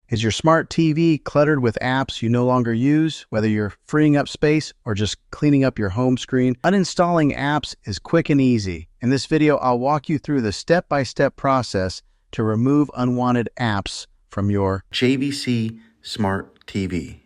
Is your smart TV cluttered with apps you no longer use, whether you're freeing up space or just cleaning up your home screen? Uninstalling apps is quick and easy. In this video, I'll walk you through the step-by-step process to remove unwanted apps from your JVC Smart TV.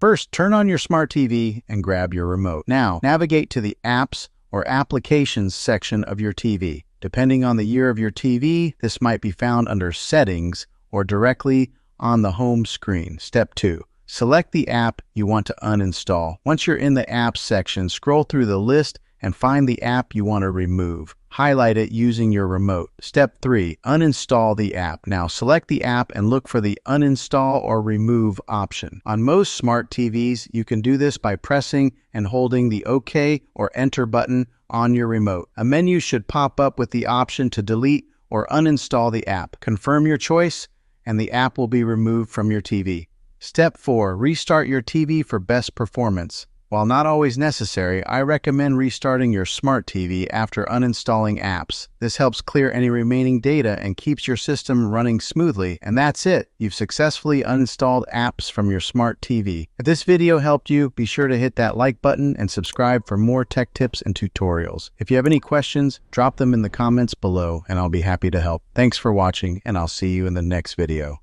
First, turn on your smart TV and grab your remote. Now, navigate to the Apps or Applications section of your TV. Depending on the year of your TV, this might be found under Settings or directly on the home screen. Step 2. Select the app you want to uninstall. Once you're in the Apps section, scroll through the list and find the app you want to remove. Highlight it using your remote. Step 3. Uninstall the app. Now select the app and look for the Uninstall or Remove option. On most smart TVs, you can do this by pressing and holding the OK or Enter button on your remote. A menu should pop up with the option to delete or uninstall the app. Confirm your choice and the app will be removed from your TV. Step 4. Restart your TV for best performance. While not always necessary, I recommend restarting your smart TV after uninstalling apps. This helps clear any remaining data and keeps your system running smoothly. And that's it. You've successfully uninstalled apps from your smart TV. If this video helped you, be sure to hit that like button and subscribe for more tech tips and tutorials. If you have any questions, drop them in the comments below and I'll be happy to help. Thanks for watching and I'll see you in the next video.